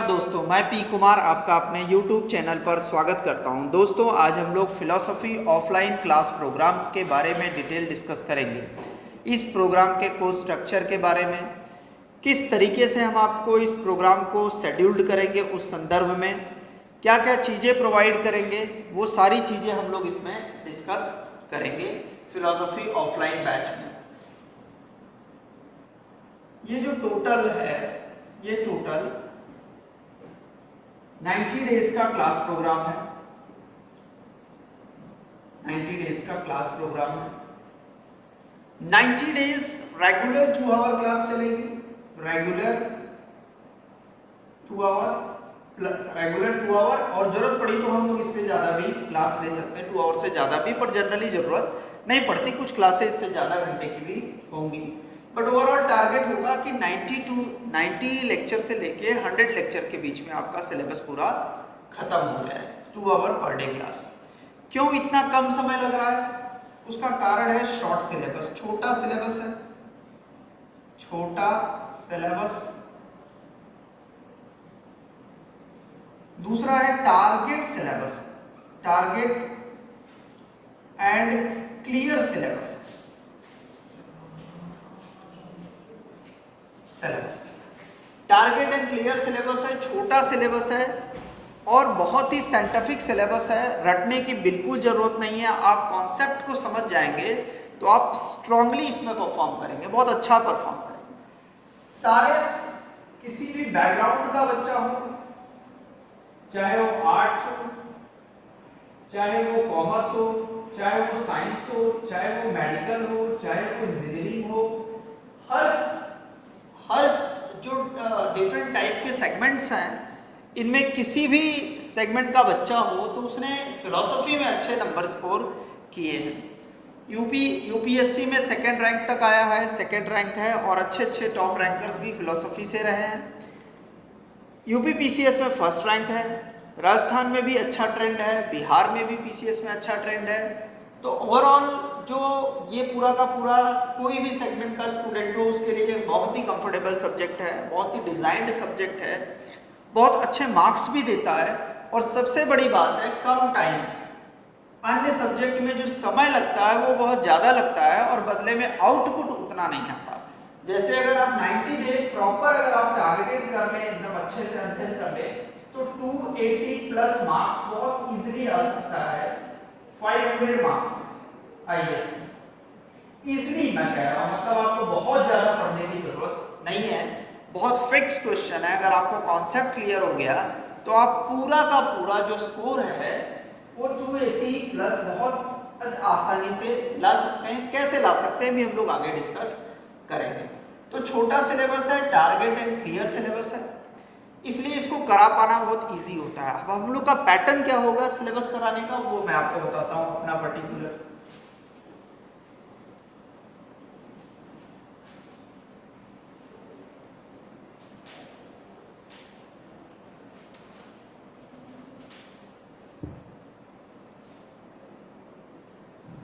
दोस्तों, मैं पी कुमार आपका अपने YouTube चैनल पर स्वागत करता हूं। दोस्तों, आज हम लोग फिलॉसफी ऑफलाइन क्लास प्रोग्राम के बारे में डिटेल डिस्कस करेंगे। इस प्रोग्राम के कोर्स स्ट्रक्चर के बारे में, किस तरीके से हम आपको इस प्रोग्राम को शेड्यूल्ड करेंगे, उस संदर्भ में क्या क्या चीज़ें प्रोवाइड करेंगे, वो सारी चीज़ें हम लोग इसमें डिस्कस करेंगे फिलॉसफी ऑफलाइन बैच में। ये जो टोटल है, ये टोटल 90 डेज का क्लास प्रोग्राम है। 90 डेज का क्लास प्रोग्राम है। 90 डेज रेगुलर 2 आवर क्लास चलेगी। रेगुलर 2 आवर और जरूरत पड़ी तो हम लोग इससे ज़्यादा भी क्लास ले सकते हैं, 2 आवर से ज़्यादा भी, पर जनरली ज़रूरत नहीं पड़ती। कुछ क्लासेस इससे ज़्यादा घंटे की भी होंगी, बट ओवरऑल टारगेट होगा कि 90 लेक्चर से लेके 100 लेक्चर के बीच में आपका सिलेबस पूरा खत्म हो जाए। 2 आवर पर डे क्लास। क्यों इतना कम समय लग रहा है? उसका कारण है शॉर्ट सिलेबस, छोटा सिलेबस है, छोटा सिलेबस। दूसरा है target syllabus, target and clear syllabus. Target and clear syllabus है, छोटा सिलेबस है और बहुत ही साइंटिफिक सिलेबस है। रटने की बिल्कुल जरूरत नहीं है। आप कॉन्सेप्ट को समझ जाएंगे तो आप स्ट्रांगली इसमें परफॉर्म करेंगे, बहुत अच्छा परफॉर्म करेंगे। सारे किसी भी बैकग्राउंड का बच्चा हो, चाहे वो आर्ट्स हो, चाहे वो कॉमर्स हो, चाहे वो साइंस हो, चाहे वो मेडिकल हो, चाहे वो इंजीनियरिंग हो, हर जो डिफरेंट टाइप के सेगमेंट्स हैं, इनमें किसी भी सेगमेंट का बच्चा हो तो उसने फिलॉसफी में अच्छे नंबर स्कोर किए हैं। यूपीएससी में सेकंड रैंक तक आया है, सेकंड रैंक है, और अच्छे अच्छे टॉप रैंकर्स भी फिलॉसफी से रहे हैं। यूपी पीसीएस में फर्स्ट रैंक है, राजस्थान में भी अच्छा ट्रेंड है, बिहार में भी पीसीएस में अच्छा ट्रेंड है। तो ओवरऑल जो ये पूरा का पूरा कोई भी सेगमेंट का स्टूडेंट हो उसके लिए बहुत ही कंफर्टेबल सब्जेक्ट है, बहुत ही डिजाइंड सब्जेक्ट है, बहुत अच्छे मार्क्स भी देता है, और सबसे बड़ी बात है कम टाइम। अन्य सब्जेक्ट में जो समय लगता है वो बहुत ज़्यादा लगता है और बदले में आउटपुट उतना नहीं आता। जैसे अगर आप 90 डे प्रॉपर अगर आप टारगेटेड कर लें, एकदम अच्छे से अध्ययन कर लें, तो 280 प्लस मार्क्स बहुत इजीली आ सकता है 500 मार्क्स आईएएस इजीली। मैं कह रहा हूँ, मतलब आपको बहुत ज़्यादा पढ़ने की जरूरत नहीं है। बहुत फिक्स क्वेश्चन है। अगर आपको कॉन्सेप्ट क्लियर हो गया तो आप पूरा का पूरा जो स्कोर है वो 280 प्लस बहुत आसानी से ला सकते हैं। कैसे ला सकते हैं भी हम लोग आगे डिस्कस करेंगे। तो छोटा सिलेबस है, टारगेट एंड क्लियर सिलेबस है, इसलिए इसको करा पाना बहुत इजी होता है। अब हम लोग का पैटर्न क्या होगा सिलेबस कराने का, वो मैं आपको बताता हूँ अपना पर्टिकुलर।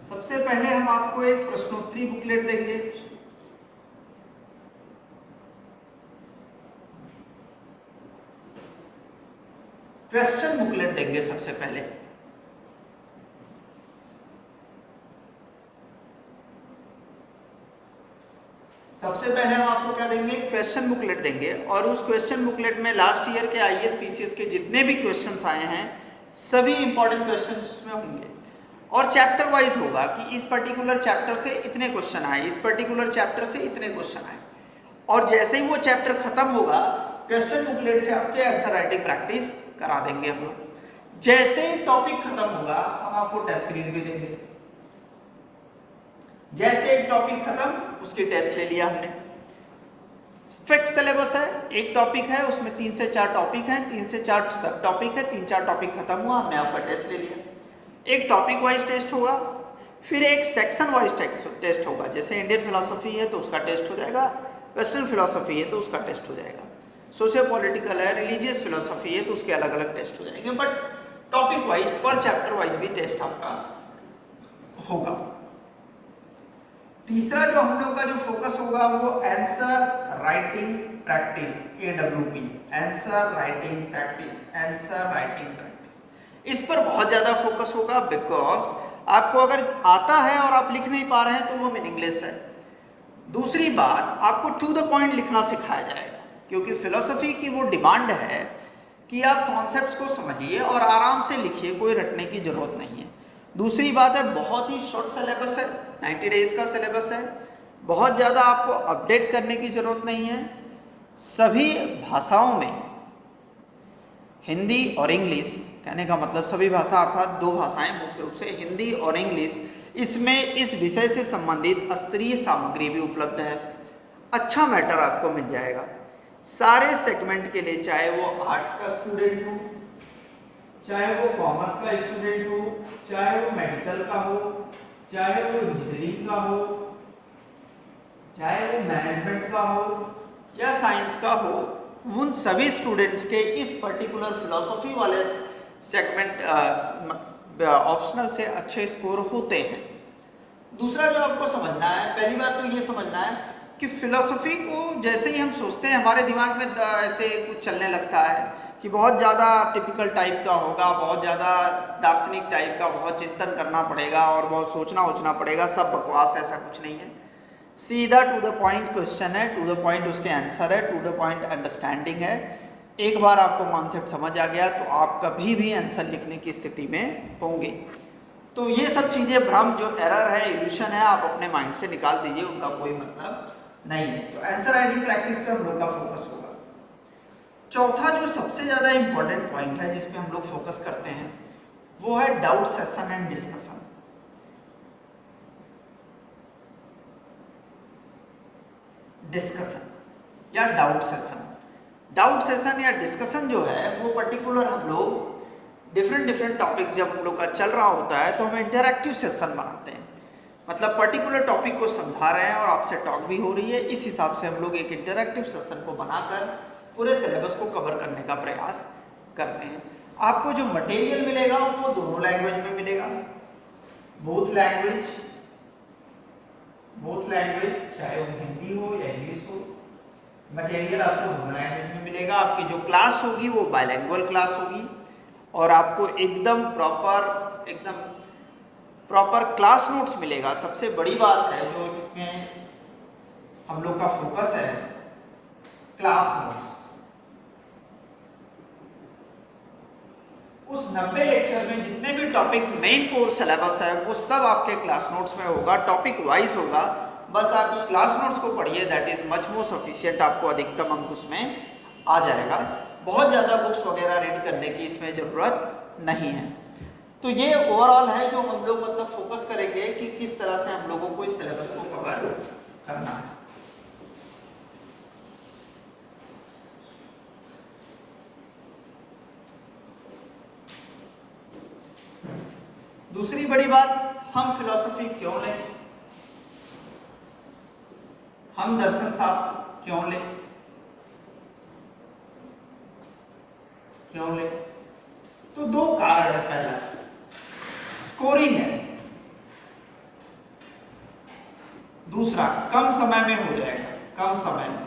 सबसे पहले हम आपको एक प्रश्नोत्तरी बुकलेट देंगे। क्वेश्चन बुकलेट देंगे सबसे पहले। सबसे पहले हम आपको क्या देंगे, क्वेश्चन बुकलेट देंगे, और उस क्वेश्चन बुकलेट में लास्ट ईयर के आईएएस पीसीएस के जितने भी क्वेश्चंस आए हैं सभी इंपॉर्टेंट क्वेश्चंस उसमें होंगे, और चैप्टर वाइज होगा कि इस पर्टिकुलर चैप्टर से इतने क्वेश्चन आए, इस पर्टिकुलर चैप्टर से इतने क्वेश्चन आए। और जैसे ही वो चैप्टर खत्म होगा क्वेश्चन बुकलेट से आपके आंसर राइटिंग प्रैक्टिस करा देंगे हम लोग। जैसे ही टॉपिक खत्म होगा हम आपको टेस्ट सीरीज भी देंगे। जैसे एक टॉपिक खत्म उसकी टेस्ट ले लिया हमने। फिक्स सिलेबस है, एक टॉपिक है उसमें 3 से 4 टॉपिक हैं, 3 से 4 सब टॉपिक है, 3-4 टॉपिक खत्म हुआ, हमने आपका टेस्ट ले लिया। एक टॉपिक वाइज टेस्ट होगा, फिर एक सेक्शन वाइज टेस्ट होगा। जैसे इंडियन फिलोसफी है तो उसका टेस्ट हो जाएगा, वेस्टर्न फिलोसफी है तो उसका टेस्ट हो जाएगा, सोशियो पॉलिटिकल है, रिलीजियस फिलोसफी है तो उसके अलग अलग टेस्ट हो जाएंगे। बट टॉपिक वाइज पर चैप्टर वाइज भी टेस्ट आपका होगा। तीसरा जो हम लोग का जो फोकस होगा वो answer writing practice, AWP, answer writing practice, answer writing practice, इस पर बहुत ज़्यादा फोकस होगा। बिकॉज आपको अगर आता है और आप लिख नहीं पा रहे हैं तो वो मीनिंगलेस है। दूसरी बात, आपको टू द पॉइंट लिखना सिखाया जाएगा, क्योंकि फिलोसफी की वो डिमांड है कि आप कॉन्सेप्ट्स को समझिए और आराम से लिखिए, कोई रटने की जरूरत नहीं है। दूसरी बात है, बहुत ही शॉर्ट सिलेबस है, 90 डेज का सिलेबस है, बहुत ज़्यादा आपको अपडेट करने की ज़रूरत नहीं है। सभी भाषाओं में, हिंदी और इंग्लिश, कहने का मतलब सभी भाषा अर्थात दो भाषाएं मुख्य रूप से हिंदी और इंग्लिश, इसमें इस विषय से संबंधित स्तरीय सामग्री भी उपलब्ध है। अच्छा मैटर आपको मिल जाएगा सारे सेगमेंट के लिए, चाहे वो आर्ट्स का स्टूडेंट हो, चाहे वो कॉमर्स का स्टूडेंट हो, चाहे वो मेडिकल का हो, चाहे वो इंजीनियरिंग का हो, चाहे वो मैनेजमेंट का हो या साइंस का हो, उन सभी स्टूडेंट्स के इस पर्टिकुलर फिलॉसफी वाले सेगमेंट ऑप्शनल से अच्छे स्कोर होते हैं। दूसरा जो आपको समझना है, पहली बात तो ये समझना है कि फिलॉसफी को जैसे ही हम सोचते हैं हमारे दिमाग में ऐसे कुछ चलने लगता है कि बहुत ज़्यादा टिपिकल टाइप का होगा, बहुत ज़्यादा दार्शनिक टाइप का, बहुत चिंतन करना पड़ेगा और बहुत सोचना पड़ेगा, सब बकवास, ऐसा कुछ नहीं है। सीधा टू द पॉइंट क्वेश्चन है, टू द पॉइंट उसके आंसर है, टू द पॉइंट अंडरस्टैंडिंग है। एक बार आपको कॉन्सेप्ट समझ आ गया तो आप कभी भी आंसर लिखने की स्थिति में होंगे। तो ये सब चीज़ें भ्रम, जो एरर है, इल्यूशन है, आप अपने माइंड से निकाल दीजिए, उनका कोई मतलब नहीं है। तो आंसर राइटिंग प्रैक्टिस पे हम लोग का फोकस होगा। चौथा जो सबसे ज़्यादा इंपॉर्टेंट पॉइंट है जिस पे हम लोग फोकस करते हैं वो है doubt session and discussion. Discussion या डाउट सेशन, डाउट सेशन या डिस्कशन जो है वो पर्टिकुलर हम लोग डिफरेंट टॉपिक्स जब हम लोग का चल रहा होता है तो हम इंटरैक्टिव सेशन बनाते हैं। मतलब पर्टिकुलर टॉपिक को समझा रहे हैं और आपसे टॉक भी हो रही है, इस हिसाब से हम लोग एक इंटरैक्टिव सेशन को बनाकर पूरे सिलेबस को कवर करने का प्रयास करते हैं। आपको जो मटेरियल मिलेगा वो दोनों लैंग्वेज में मिलेगा, बोथ लैंग्वेज, चाहे वो हिंदी हो या इंग्लिश हो, मटेरियल आपको दोनों लैंग्वेज में मिलेगा। आपकी जो क्लास होगी वो बाइलिंगुअल क्लास होगी और आपको एकदम प्रॉपर क्लास नोट्स मिलेगा। सबसे बड़ी बात है जो इसमें हम लोग का फोकस है, क्लास नोट्स। उस 90 लेक्चर में जितने भी टॉपिक मेन कोर्स सिलेबस है वो सब आपके क्लास नोट्स में होगा, टॉपिक वाइज होगा। बस आप उस क्लास नोट्स को पढ़िए, that is much more sufficient, आपको अधिकतम अंक उसमें आ जाएगा। बहुत ज़्यादा बुक्स वगैरह रीड करने की इसमें ज़रूरत नहीं है। तो ये ओवरऑल है जो हम लोग मतलब फोकस करेंगे कि किस तरह से हम लोगों को इस सिलेबस को कवर करना है। दूसरी बड़ी बात, हम फिलॉसफी क्यों लें, हम दर्शन शास्त्र क्यों लें, तो दो कारण है। पहला स्कोरिंग है, दूसरा कम समय में हो जाएगा, कम समय में,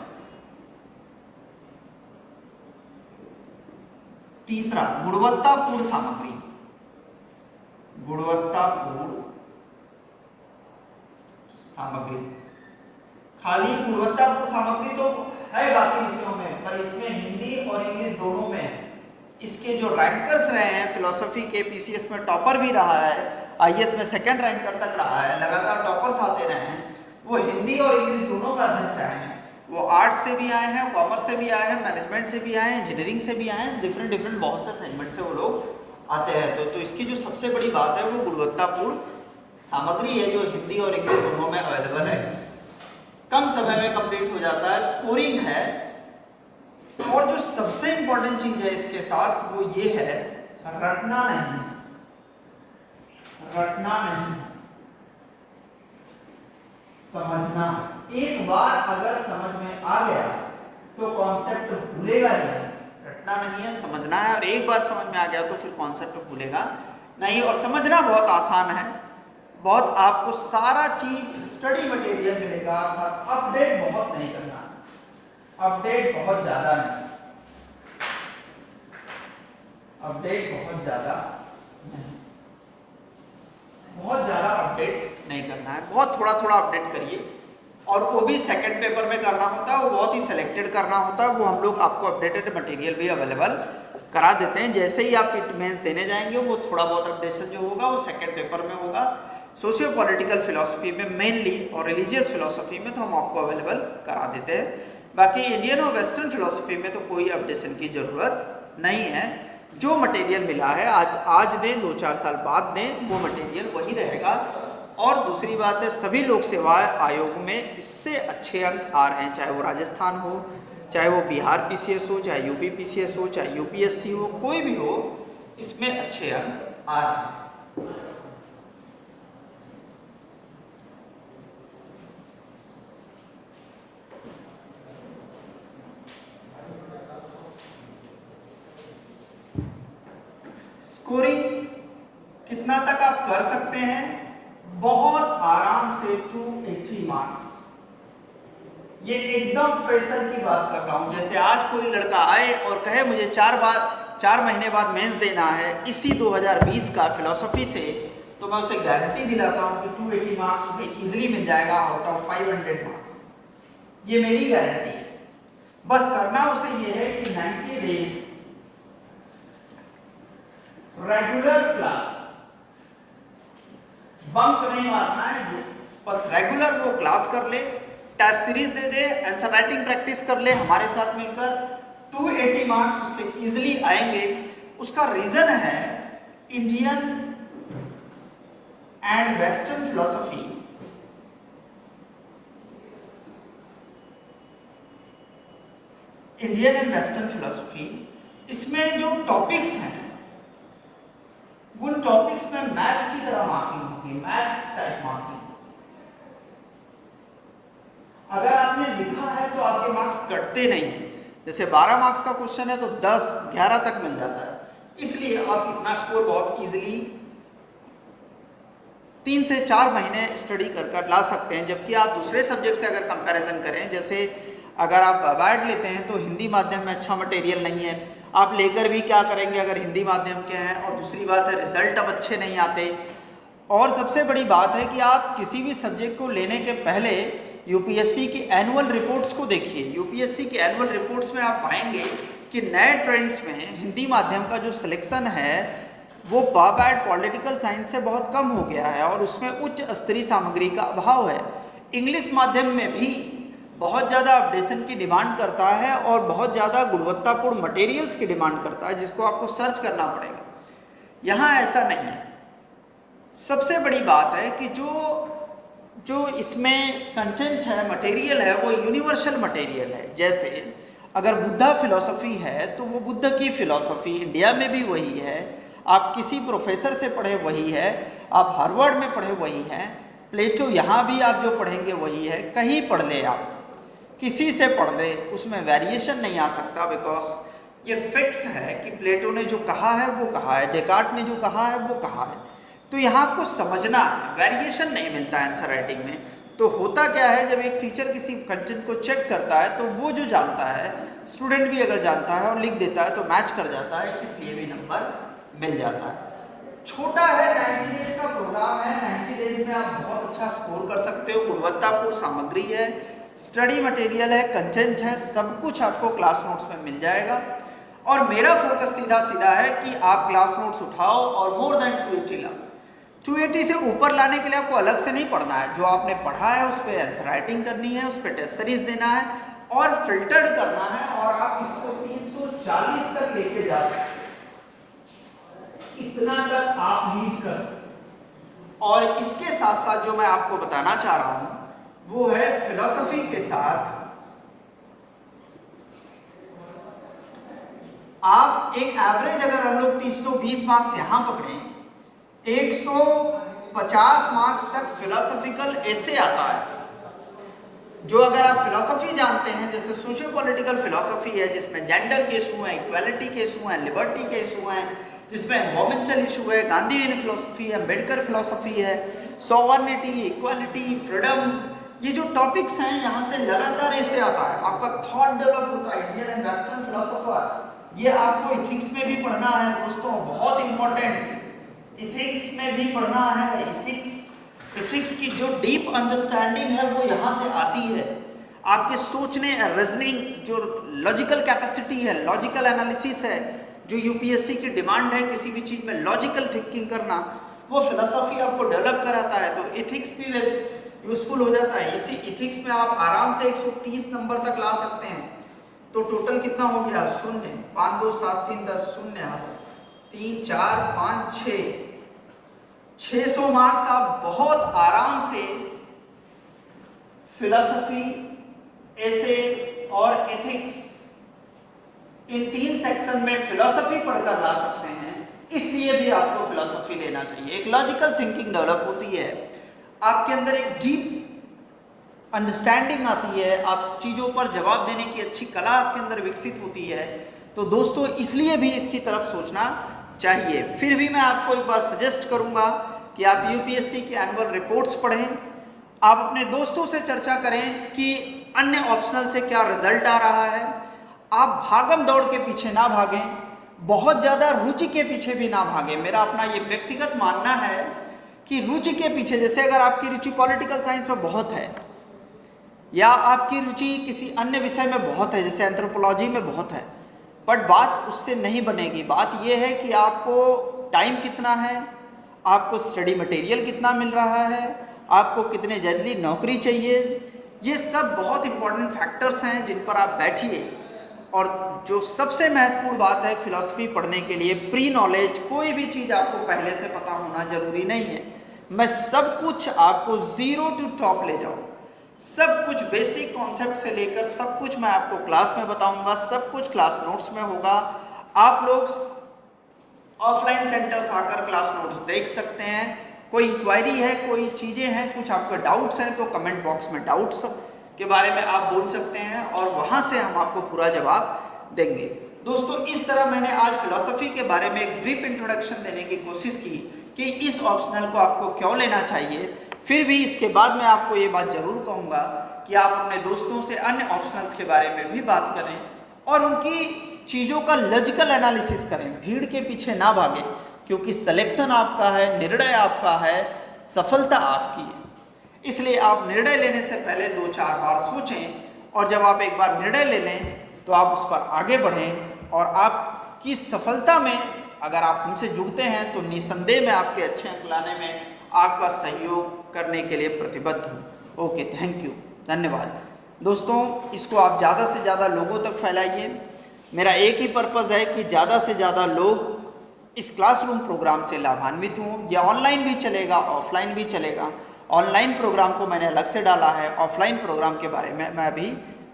तीसरा गुणवत्तापूर्ण सामग्री, खाली गुणवत्तापूर्ण सामग्री तो है बाकी विषयों में, पर इसमें हिंदी और इंग्लिश दोनों में इसके जो रैंकर्स रहे हैं, फिलोसफी के पीसीएस में टॉपर भी रहा है, आईएएस में सेकंड रैंकर तक रहा है, लगातार टॉपर्स आते रहे हैं, वो हिंदी और इंग्लिश दोनों में अध्यक्ष आए हैं। वो आर्ट्स से भी आए हैं, कॉमर्स से भी आए हैं, मैनेजमेंट से भी आए हैं, इंजीनियरिंग से भी आए हैं, डिफरेंट बहुत से सेगमेंट से वो लोग आते रहते हैं। तो इसकी जो सबसे बड़ी बात है वो गुणवत्तापूर्ण सामग्री है जो हिंदी और इंग्लिश दोनों में अवेलेबल है, कम समय में कंप्लीट हो जाता है, स्कोरिंग है। और जो सबसे इंपॉर्टेंट चीज है इसके साथ वो ये है, रटना नहीं, समझना। एक बार अगर समझ में आ गया तो कॉन्सेप्ट भूलेगा नहीं। रटना नहीं है, समझना है, और एक बार समझ में आ गया तो फिर कॉन्सेप्ट भूलेगा नहीं। और समझना बहुत आसान है, बहुत आपको सारा चीज स्टडी मटेरियल मिलेगा, अपडेट बहुत नहीं करना। अपडेट बहुत ज़्यादा नहीं, अपडेट बहुत ज़्यादा नहीं, बहुत ज़्यादा अपडेट नहीं करना है, बहुत थोड़ा थोड़ा अपडेट करिए। और वो भी सेकंड पेपर में करना होता है, वो बहुत ही सिलेक्टेड करना होता है, वो हम लोग आपको अपडेटेड मटेरियल भी अवेलेबल करा देते हैं। जैसे ही आप मेंस देने जाएंगे वो थोड़ा बहुत अपडेशन जो होगा वो सेकंड पेपर में होगा। सोशियो पॉलिटिकल फिलॉसफी में मेनली और रिलीजियस फिलॉसफी में तो हम आपको अवेलेबल करा देते हैं। बाकी इंडियन और वेस्टर्न फिलॉसफी में तो कोई अपडेशन की ज़रूरत नहीं है। जो मटेरियल मिला है आज दें 2-4 साल बाद दें, वो मटेरियल वही रहेगा। और दूसरी बात है, सभी लोक सेवा आयोग में इससे अच्छे अंक आ रहे हैं, चाहे वो राजस्थान हो, चाहे वो बिहार पीसीएस हो, चाहे यूपी पीसीएस हो, चाहे यूपीएससी हो, कोई भी हो, इसमें अच्छे अंक आ रहे हैं। स्कोरिंग कितना तक आप कर सकते हैं? बहुत आराम से 280 मार्क्स। ये एकदम फ्रेशर की बात कर रहा हूं। जैसे आज कोई लड़का आए और कहे मुझे 4 महीने बाद मेंस देना है इसी 2020 का फिलॉसफी से, तो मैं उसे गारंटी दिलाता हूं कि 280 मार्क्स उसे इजीली मिल जाएगा आउट ऑफ 500 मार्क्स। ये मेरी गारंटी है। बस करना उसे ये है कि 90 डेज रेगुलर क्लास, बंक नहीं मारना है, बस रेगुलर वो क्लास कर ले, टेस्ट सीरीज दे दे, आंसर राइटिंग प्रैक्टिस कर ले हमारे साथ मिलकर, 280 मार्क्स उसके इजीली आएंगे। उसका रीजन है Indian and western philosophy Indian and western philosophy, इसमें जो टॉपिक्स हैं उन टॉपिक्स में मैथ की तरह मार्किंग होगी, मैथ्स टाइप मार्किंग। अगर आपने लिखा है तो आपके मार्क्स कटते नहीं हैं। जैसे 12 मार्क्स का क्वेश्चन है तो 10-11 तक मिल जाता है, इसलिए आप इतना स्कोर बहुत इजीली 3 से 4 महीने स्टडी कर ला सकते हैं। जबकि आप दूसरे सब्जेक्ट से अगर कंपैरिजन करें, जैसे अगर आप बायड लेते हैं तो हिंदी माध्यम में अच्छा मटेरियल नहीं है, आप लेकर भी क्या करेंगे अगर हिंदी माध्यम के हैं। और दूसरी बात है रिजल्ट अब अच्छे नहीं आते। और सबसे बड़ी बात है कि आप किसी भी सब्जेक्ट को लेने के पहले यूपीएससी की एनुअल रिपोर्ट्स को देखिए। यूपीएससी की एनुअल रिपोर्ट्स में आप पाएंगे कि नए ट्रेंड्स में हिंदी माध्यम का जो सिलेक्शन है वो बायड पॉलिटिकल साइंस से बहुत कम हो गया है और उसमें उच्च स्तरीय सामग्री का अभाव है। इंग्लिश माध्यम में भी बहुत ज़्यादा अपडेशन की डिमांड करता है और बहुत ज़्यादा गुणवत्तापूर्ण मटेरियल्स की डिमांड करता है, जिसको आपको सर्च करना पड़ेगा। यहाँ ऐसा नहीं है। सबसे बड़ी बात है कि जो इसमें कंटेंट है, मटेरियल है, वो यूनिवर्सल मटेरियल है। जैसे अगर बुद्धा फिलॉसफी है तो वो बुद्ध की फिलॉसफी इंडिया में भी वही है, आप किसी प्रोफेसर से पढ़े वही है, आप हार्वर्ड में पढ़े वही हैं, प्लेटो यहाँ भी आप जो पढ़ेंगे वही है। कहीं पढ़ ले, आप किसी से पढ़ ले, उसमें वेरिएशन नहीं आ सकता, बिकॉज ये फिक्स है कि प्लेटो ने जो कहा है वो कहा है, डेकार्ट ने जो कहा है वो कहा है। तो यहाँ आपको समझना है, वेरिएशन नहीं मिलता आंसर राइटिंग में। तो होता क्या है, जब एक टीचर किसी कंटेंट को चेक करता है तो वो जो जानता है स्टूडेंट भी अगर जानता है और लिख देता है तो मैच कर जाता है, इसलिए भी नंबर मिल जाता है। छोटा है, 90 डेज का प्रोग्राम है, 90 डेज में आप बहुत अच्छा स्कोर कर सकते हो। गुणवत्तापूर्ण सामग्री है, स्टडी मटेरियल है, कंटेंट है, सब कुछ आपको क्लास नोट्स में मिल जाएगा। और मेरा फोकस सीधा है कि आप क्लास नोट्स उठाओ और मोर देन 280 लाओ। 280 से ऊपर लाने के लिए आपको अलग से नहीं पढ़ना है, जो आपने पढ़ा है उस पर आंसर राइटिंग करनी है, उस पर टेस्ट सीरीज देना है और फिल्टर्ड करना है, और आप इसको 340 तक लेके जा सकते हैं। इतना तक आप लीड कर सकते। और इसके साथ साथ जो मैं आपको बताना चाह रहा हूं वो है फिलॉसफी के साथ आप एक एवरेज, अगर हम लोग 320 मार्क्स यहां पकड़ें, 150 मार्क्स तक फिलोसॉफिकल ऐसे आता है। जो अगर आप फिलॉसफी जानते हैं, जैसे सोशियो पॉलिटिकल फिलॉसफी है जिसमें जेंडर के इशू हैं, इक्वालिटी के इशू हैं, लिबर्टी के इशू हैं, जिसमें एनवायरमेंटल इशू है, गांधीयन फिलॉसफी है, अम्बेडकर फिलॉसफी है, सॉवर्निटी, इक्वालिटी, फ्रीडम, ये जो टॉपिक्स हैं यहाँ से लगातार ऐसे आता है, आपका थॉट डेवलप होता है। इंडियन एंड वेस्टर्न फिलोसोफर, ये आपको इथिक्स में भी पढ़ना है दोस्तों, बहुत इंपॉर्टेंट। इथिक्स में भी पढ़ना है। इथिक्स की जो डीप अंडरस्टैंडिंग है वो यहाँ से आती है। आपके सोचने, रीजनिंग, जो लॉजिकल कैपेसिटी है, लॉजिकल एनालिसिस है, जो यूपीएससी की डिमांड है किसी भी चीज में लॉजिकल थिंकिंग करना, वो फिलोसॉफी आपको डेवलप कराता है। तो इथिक्स भी यूजफुल हो जाता है। इसी इथिक्स में आप आराम से 130 नंबर तक ला सकते हैं। तो टोटल कितना हो गया? 0, 5, 2, 7, 3, 10, 0, 3, 4, 5, 6, 600 मार्क्स आप बहुत आराम से फिलोसफी, ऐसे और एथिक्स, इन 3 सेक्शन में फिलोसफी पढ़कर ला सकते हैं। इसलिए भी आपको फिलोसफी लेना चाहिए। एक लॉजिकल थिंकिंग डेवलप होती है, आपके अंदर एक डीप अंडरस्टैंडिंग आती है, आप चीज़ों पर जवाब देने की अच्छी कला आपके अंदर विकसित होती है। तो दोस्तों इसलिए भी इसकी तरफ सोचना चाहिए। फिर भी मैं आपको एक बार सजेस्ट करूंगा कि आप यूपीएससी की एनुअल रिपोर्ट्स पढ़ें, आप अपने दोस्तों से चर्चा करें कि अन्य ऑप्शनल से क्या रिजल्ट आ रहा है। आप भागम दौड़ के पीछे ना भागें, बहुत ज़्यादा रुचि के पीछे भी ना भागें। मेरा अपना ये व्यक्तिगत मानना है कि रुचि के पीछे, जैसे अगर आपकी रुचि पॉलिटिकल साइंस में बहुत है या आपकी रुचि किसी अन्य विषय में बहुत है, जैसे एंथ्रोपोलॉजी में बहुत है, बट बात उससे नहीं बनेगी। बात यह है कि आपको टाइम कितना है, आपको स्टडी मटेरियल कितना मिल रहा है, आपको कितने जल्दी नौकरी चाहिए। ये सब बहुत इंपॉर्टेंट फैक्टर्स हैं जिन पर आप बैठिए। और जो सबसे महत्वपूर्ण बात है फिलॉसफी पढ़ने के लिए, प्री नॉलेज। कोई भी चीज़ आपको पहले से पता होना जरूरी नहीं है। मैं सब कुछ आपको 0 to टॉप ले जाऊँ, सब कुछ बेसिक कॉन्सेप्ट से लेकर सब कुछ मैं आपको क्लास में बताऊंगा, सब कुछ क्लास नोट्स में होगा। आप लोग ऑफलाइन सेंटर्स आकर क्लास नोट्स देख सकते हैं। कोई इंक्वायरी है, कोई चीज़ें हैं, कुछ आपके डाउट्स हैं तो कमेंट बॉक्स में डाउट्स के बारे में आप बोल सकते हैं और वहाँ से हम आपको पूरा जवाब देंगे। दोस्तों इस तरह मैंने आज फिलॉसफी के बारे में एक ब्रीफ इंट्रोडक्शन देने की कोशिश की कि इस ऑप्शनल को आपको क्यों लेना चाहिए। फिर भी इसके बाद मैं आपको ये बात ज़रूर कहूँगा कि आप अपने दोस्तों से अन्य ऑप्शनल्स के बारे में भी बात करें और उनकी चीज़ों का लॉजिकल एनालिसिस करें, भीड़ के पीछे ना भागें, क्योंकि सिलेक्शन आपका है, निर्णय आपका है, सफलता आपकी है। इसलिए आप निर्णय लेने से पहले 2-4 बार सोचें और जब आप एक बार निर्णय ले लें तो आप उस पर आगे बढ़ें और आपकी सफलता में अगर आप हमसे जुड़ते हैं तो निसंदेह मैं आपके अच्छे अंक लाने में आपका सहयोग करने के लिए प्रतिबद्ध हूँ। ओके, थैंक यू, धन्यवाद। दोस्तों इसको आप ज़्यादा से ज़्यादा लोगों तक फैलाइए। मेरा एक ही पर्पज़ है कि ज़्यादा से ज़्यादा लोग इस क्लासरूम प्रोग्राम से लाभान्वित हों। यह ऑनलाइन भी चलेगा, ऑफलाइन भी चलेगा। ऑनलाइन प्रोग्राम को मैंने अलग से डाला है, ऑफलाइन प्रोग्राम के बारे में मैं अभी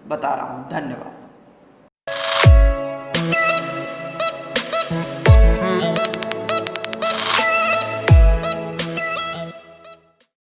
बता रहा हूँ। धन्यवाद।